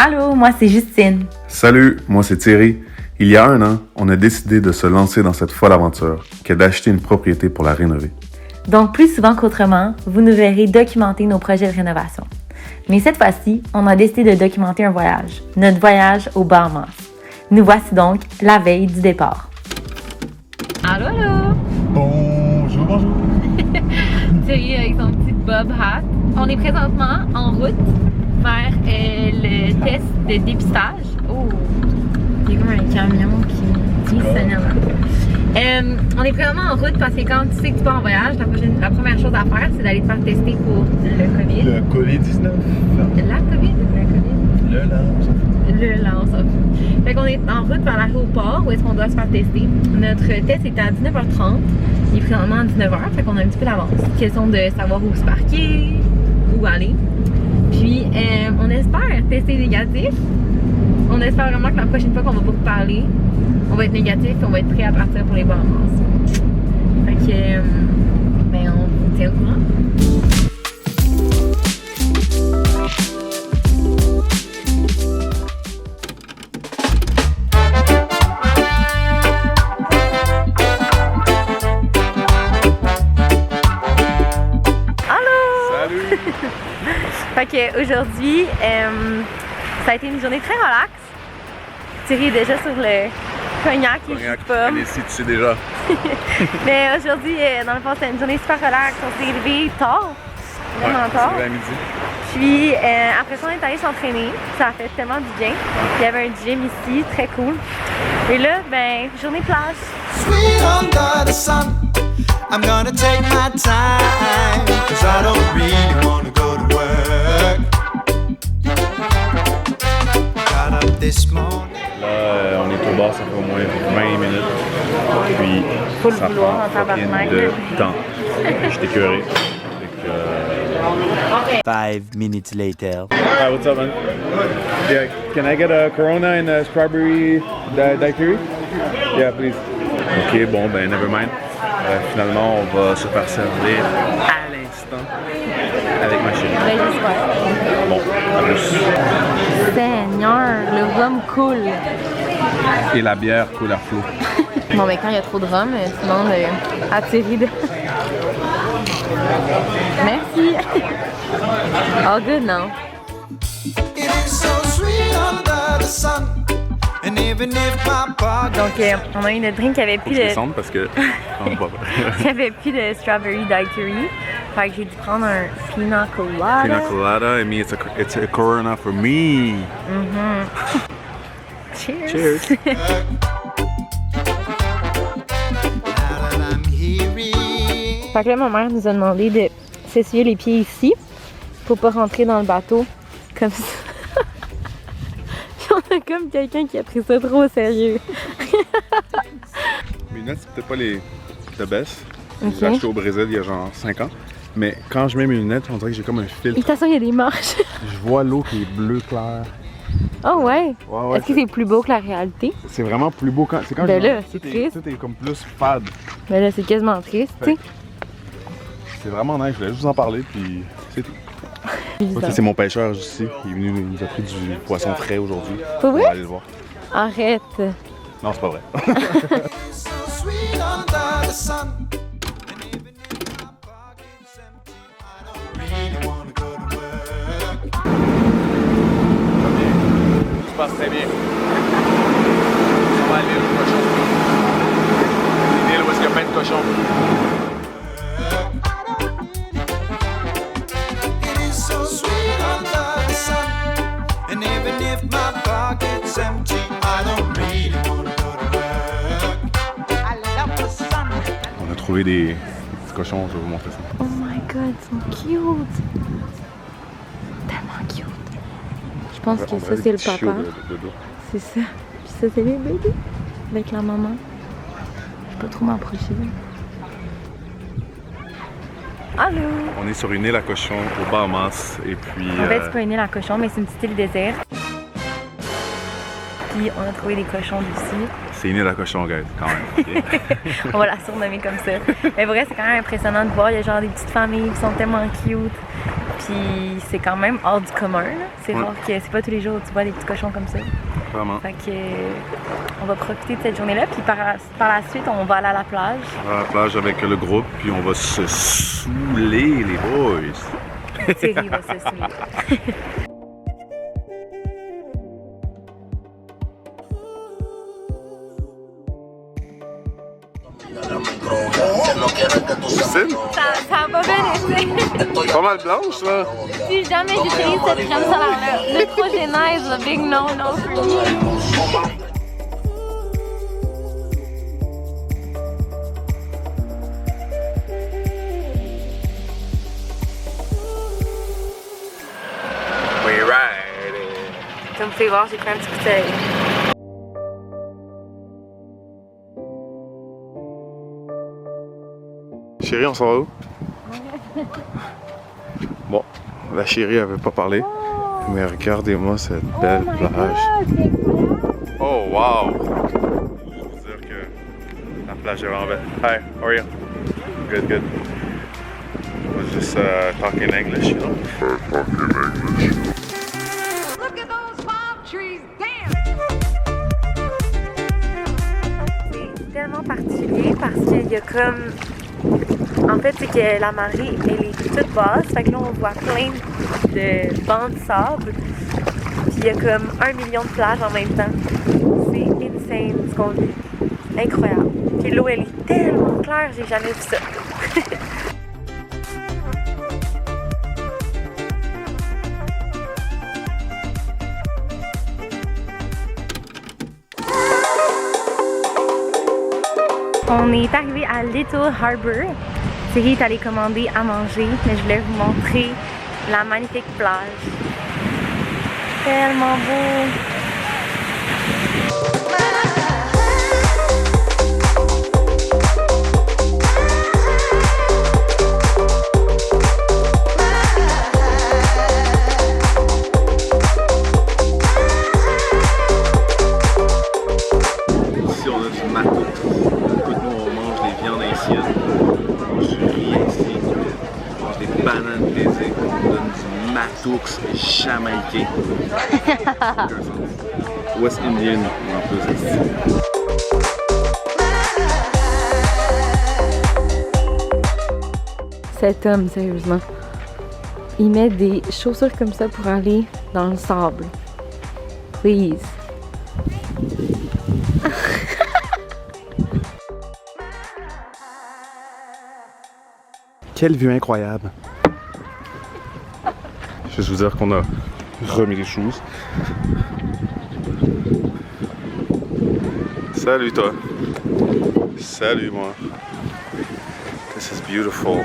Allô, moi c'est Justine. Salut, moi c'est Thierry. Il y a 1 an, on a décidé de se lancer dans cette folle aventure qu'est d'acheter une propriété pour la rénover. Donc plus souvent qu'autrement, vous nous verrez documenter nos projets de rénovation. Mais cette fois-ci, on a décidé de documenter un voyage, notre voyage aux Bahamas. Nous voici donc la veille du départ. Allô, allô! Bonjour, bonjour. Thierry avec son petit bob hat. On est présentement en route vers le test de dépistage. Oh! Il y a comme un camion qui sonne. On est présentement en route parce que quand tu sais que tu pars en voyage, la première chose à faire, c'est d'aller te faire tester pour le COVID. Le COVID-19. La COVID ou la COVID? Le lance. Le lance, ça. Fait qu'on est en route vers l'aéroport où est-ce qu'on doit se faire tester. Notre test est à 19h30. Il est présentement à 19h, fait qu'on a un petit peu d'avance. Question de savoir où se parquer, où aller. Puis, on espère tester négatif. On espère vraiment que la prochaine fois qu'on va pas vous parler, on va être négatif et on va être prêt à partir pour les Bahamas. Fait que, ben, on vous tient au courant. Fait qu'aujourd'hui, ça a été une journée très relax. Thierry est déjà sur le cognac et jus de pomme. Ici, tu sais déjà. Mais aujourd'hui, dans le fond, c'était une journée super relax. On s'est levé tard, vraiment tard. C'est à midi. Puis après ça, on est allé s'entraîner. Ça a fait tellement du bien. Il y avait un gym ici, très cool. Et là, ben, journée plage. Sweet under the sun, I'm gonna take my time, 'cause I don't really wanna go to work. Got up this morning. Là, on est au bar, ça fait au moins 20 minutes. Puis, Faut le ça vouloir prend en tabarnak. de temps. J'étais écœuré. 5 minutes later. Hi, what's up, man? Yeah, can I get a Corona and a strawberry daiquiri? Yeah, please. Ok, bon, ben, never mind. Finalement, on va se faire servir à l'instant avec ma chérie. Ben, j'espère. Bon, à plus. Seigneur, le rhum coule. Et la bière coule à flot. Bon, mais quand il y a trop de rhum, tu demandes à Thierry de... Merci. All good now. It is so sweet under the sun, and even if my pocket. Donc, on a eu notre drink qui avait Faut plus que je de... descende parce que on va pas. Il n'y avait plus de strawberry daiquiri. Fait que j'ai dû prendre un pina colada. Pina colada, I mean, it's a Corona for me. Cheers. Cheers. Now that I'm hearing. Fait que là, ma mère nous a demandé de s'essuyer les pieds ici pour pas rentrer dans le bateau comme ça. Puis on a comme quelqu'un qui a pris ça trop au sérieux. Mes lunettes, c'est peut-être pas les the best. Ok. J'ai acheté au Brésil il y a genre 5 ans. Mais quand je mets mes lunettes, on dirait que j'ai comme un Et de filtre. toute façon, il y a des marches. Je vois l'eau qui est bleu clair. Oh ouais? Ouais, ouais. Est-ce que c'est plus beau que la réalité? C'est vraiment plus beau quand. C'est quand Ben je- là, c'est tout est- triste. Tout est comme plus fade. Mais là, c'est quasiment triste, tu sais. C'est vraiment nice. Je voulais juste vous en parler, puis c'est tout. Ça, c'est mon pêcheur ici. Il est venu, il nous a pris du poisson frais aujourd'hui. Pour On vrai? va aller le voir. Arrête. Non, c'est pas vrai. So sweet under the sun, and even if my pocket's empty, I don't really wanna go to work. Je passe très bien. On va aller à l'île aux cochons. L'île où est-ce qu'il y a plein de cochons. It is so sweet under the sun, and even if my pocket's empty, I don't really wanna go to work. I love the sun. On a trouvé des petits cochons, je vais vous montrer ça. Oh my god, ils sont cute. Tellement cute. Je pense que On ça, dirait c'est des le petits chiots papa. de dos. C'est ça. Puis ça, c'est les bébés. Avec la maman. Je peux pas trop m'approcher. Allô? On est sur une île à cochons aux Bahamas et puis. En fait, c'est pas une île à cochons, mais c'est une petite île désert. Puis on a trouvé des cochons d'ici. C'est une île à cochons, guys, quand même. ok? On va la surnommer comme ça. Mais vrai, c'est quand même impressionnant de voir. Il y a genre des petites familles qui sont tellement cute. Puis c'est quand même hors du commun. C'est rare que c'est pas tous les jours où tu vois des petits cochons comme ça. Vraiment. Fait que on va profiter de cette journée-là. Puis par la suite, on va aller à la plage. On va à la plage avec le groupe, puis on va se saouler, les boys. Thierry va se saouler. Ça a pas bien été. Pas mal blanche, là. Si jamais j'utilise cette crème solaire-là, Neutrogena is a big no-no for me. We ride. Comme vous pouvez voir, j'ai pris un petit bouteille. Chérie, on s'en va où? Bon, la chérie, elle veut pas parler. Mais regardez-moi cette belle plage. Oh, wow! Je veux dire que la plage est vraiment belle. Hi, how are you? Good, good. I was just talking English, you know? Look at those palm trees, damn! C'est tellement particulier parce qu'il y a comme... En fait, c'est que la marée, elle est toute basse. Fait que là, on voit plein de bancs de sable. Puis il y a comme 1 million de plages en même temps. C'est insane ce qu'on vit. Incroyable. Puis l'eau, elle est tellement claire, j'ai jamais vu ça. On est arrivé à Little Harbour. Thierry est allé commander à manger, mais je voulais vous montrer la magnifique plage. Tellement beau! Ici, on a du matou. Écoute, nous, on mange des viandes haïtiennes, on mange du riz haïtien, on mange des bananes brisées, on donne du matoux jamaïcain. West Indian en plus. Cet homme, sérieusement, il met des chaussures comme ça pour aller dans le sable. Please. Quelle vue incroyable! Je vais vous dire qu'on a remis les choses. Salut toi! Salut moi! This is beautiful!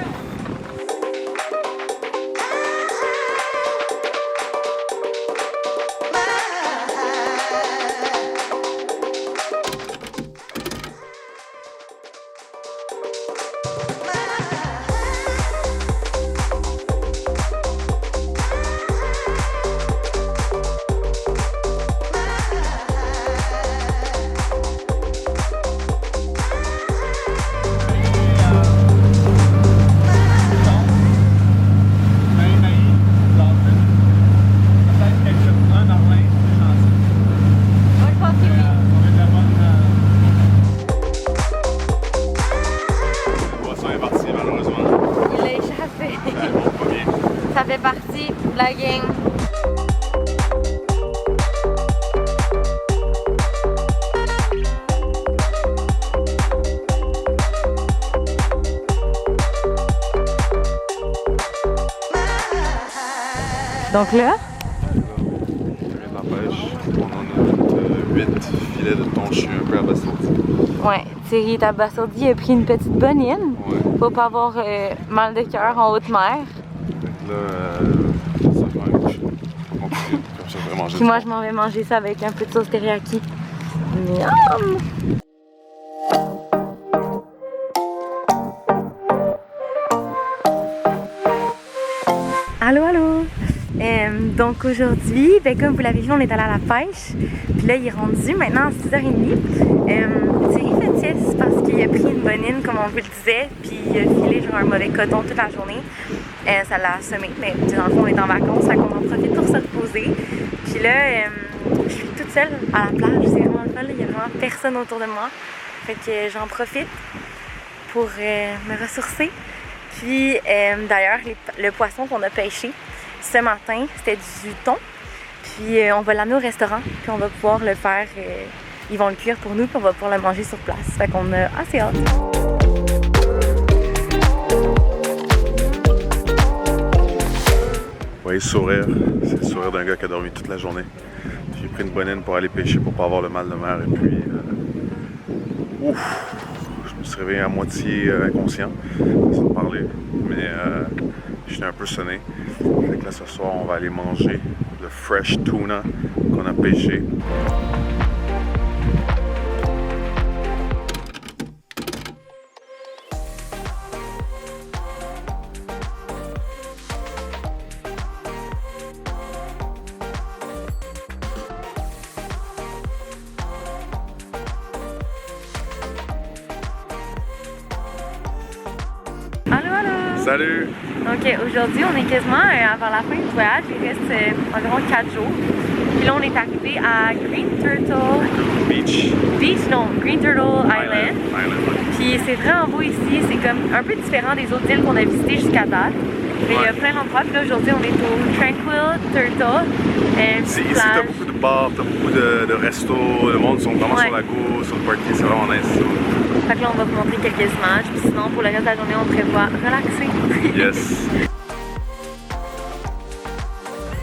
Ça fait partie de la gang. Donc là, La pêche, on en a 8 filets de thon, je suis un peu abasourdi. ouais, Thierry est abasourdi, il a pris une petite bonine Ouais. pour pas avoir mal de cœur en haute mer. Là, ça fait un coucher. Mon cuisine, comme ça, je vais manger Puis du moi, thon. je m'en vais manger ça avec un peu de sauce teriyaki. Miam! Allô, allô! Donc aujourd'hui, ben, comme vous l'avez vu, on est allé à la pêche. Puis là, il est rendu maintenant à 6h30. Thierry fait sieste parce qu'il a pris une bonine, comme on vous le disait. Puis il a filé genre un mauvais coton toute la journée. Ça l'a semé, mais dans le fond, on est en vacances, fait qu'on en profite pour se reposer. Puis là, je suis toute seule à la plage, c'est vraiment le fun, il y a vraiment personne autour de moi. Fait que j'en profite pour me ressourcer. Puis d'ailleurs, le poisson qu'on a pêché ce matin, c'était du thon. Puis on va l'amener au restaurant, puis on va pouvoir le faire, ils vont le cuire pour nous, puis on va pouvoir le manger sur place. Fait qu'on a assez hâte. Vous voyez ce sourire, c'est le sourire d'un gars qui a dormi toute la journée. J'ai pris une bonne pour aller pêcher pour pas avoir le mal de mer et puis je me suis réveillé à moitié inconscient, sans parler, mais j'étais un peu sonné. Fait que là ce soir on va aller manger le fresh tuna qu'on a pêché. Allô, allô! Salut! Donc aujourd'hui, on est quasiment avant la fin du voyage, il reste environ 4 jours. Puis là, on est arrivé à Green Turtle Green Turtle Island. Puis c'est vraiment beau ici, c'est comme un peu différent des autres îles qu'on a visitées jusqu'à date. Mais il y a plein d'endroits, puis là aujourd'hui on est au Tranquil Turtle. Ici t'as beaucoup de bars, t'as beaucoup de restos, le monde sont vraiment sur la go, sur le party, c'est vraiment nice. Fait que là on va vous montrer quelques images, puis sinon pour le reste de la journée on prévoit relaxer. Yes!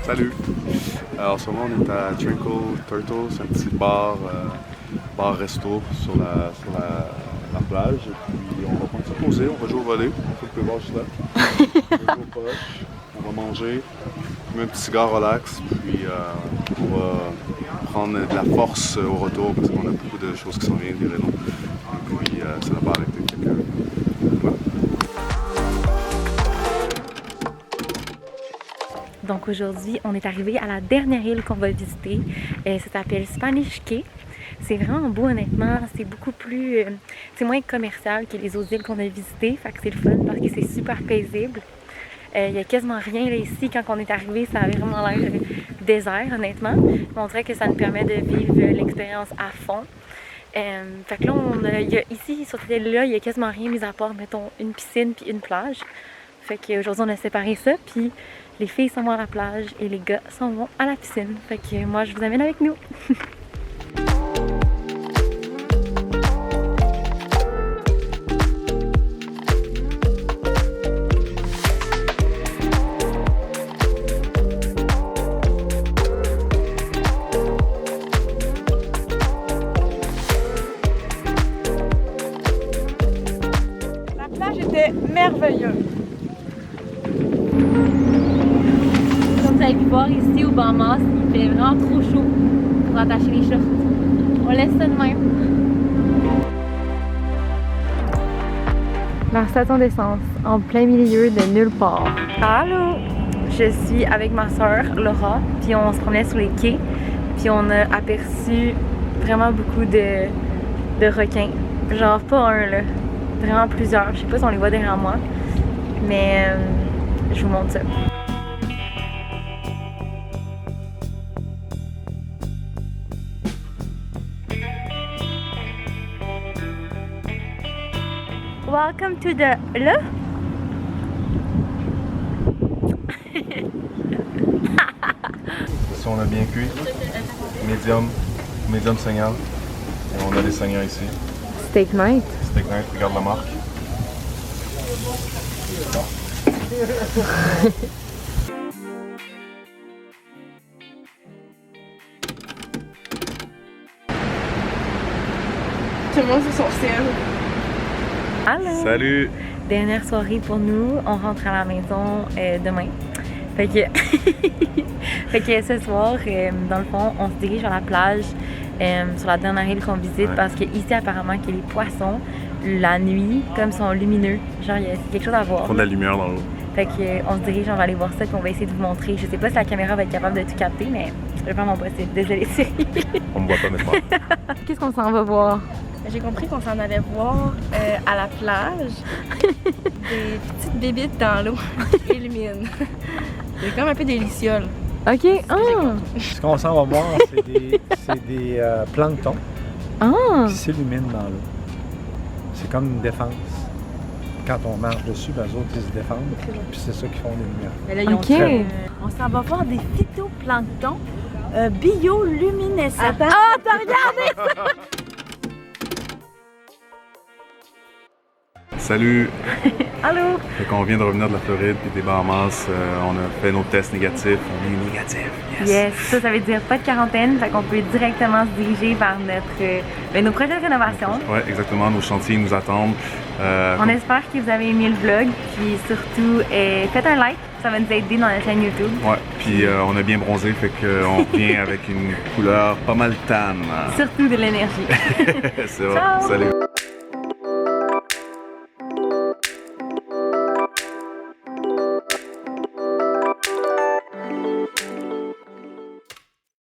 Salut! Alors en ce moment on est à Tranquil Turtle, c'est un petit bar-resto sur la plage. Et puis on va prendre se poser, on va jouer au volley, on fait le pleuvoir juste là. On va jouer aux poches, on va manger, fumer un petit cigare relax, puis on va prendre de la force au retour parce qu'on a beaucoup de choses qui s'en viennent, des rénaux. Et puis ça va pas arrêter. Voilà. Donc aujourd'hui, on est arrivé à la dernière île qu'on va visiter. Ça s'appelle Spanish Key. C'est vraiment beau honnêtement, c'est beaucoup plus, c'est moins commercial que les autres îles qu'on a visitées. Fait que c'est le fun parce que c'est super paisible. Il n'y a quasiment rien là ici. Quand on est arrivé, ça avait vraiment l'air désert honnêtement. Mais on dirait que ça nous permet de vivre l'expérience à fond. Fait que là, ici sur cette île-là, il n'y a quasiment rien mis à part, mettons, une piscine puis une plage. Fait qu'aujourd'hui, on a séparé ça, puis les filles s'en vont à la plage et les gars s'en vont à la piscine. Fait que moi, je vous amène avec nous. La plage était merveilleuse. Comme vous avez pu voir ici au Bahamas, il fait vraiment trop chaud pour attacher les shorts. On laisse ça de même. La station d'essence, en plein milieu de nulle part. Allô! Je suis avec ma soeur Laura, puis on se promenait sur les quais, puis on a aperçu vraiment beaucoup de requins. Genre pas un là, vraiment plusieurs. Je sais pas si on les voit derrière moi, mais je vous montre ça. Welcome to the là. Si on a bien cuit, médium saignant. Et on a des saignants ici. Steak night. Steak night, regarde la marque. Tout le monde sur son ciel. Allô. Salut! Dernière soirée pour nous, on rentre à la maison demain. Fait que, fait que ce soir, dans le fond, on se dirige à la plage sur la dernière île qu'on visite parce que ici apparemment que les poissons, la nuit, comme sont lumineux, genre c'est quelque chose à voir. Ils font de la lumière dans l'eau. Fait que on se dirige, on va aller voir ça puis on va essayer de vous montrer. Je sais pas si la caméra va être capable de tout capter, mais c'est vraiment possible. Désolée Cyril. On me voit pas honnêtement. Qu'est-ce qu'on s'en va voir? J'ai compris qu'on s'en allait voir à la plage des petites bébites dans l'eau qui illuminent. C'est comme un peu des lucioles. Ok, Ce qu'on s'en va voir, c'est des planctons qui s'illuminent dans l'eau. C'est comme une défense. Quand on marche dessus, ben, eux autres, ils se défendent. Puis c'est ça qui font les lumières. ok. On s'en va voir des phytoplanctons bioluminescents. Attends. Oh, t'as regardé? Salut! Allô? Fait qu'on vient de revenir de la Floride puis des Bahamas. On a fait nos tests négatifs. On est négatif. Yes, ça veut dire pas de quarantaine, fait qu'on peut directement se diriger vers nos prochaines rénovations. Oui, exactement. Nos chantiers nous attendent. On espère que vous avez aimé le vlog, puis surtout, faites un like, ça va nous aider dans la chaîne YouTube. Ouais, puis on a bien bronzé, fait qu'on revient avec une couleur pas mal tan. Surtout de l'énergie. C'est vrai. Ciao! Salut!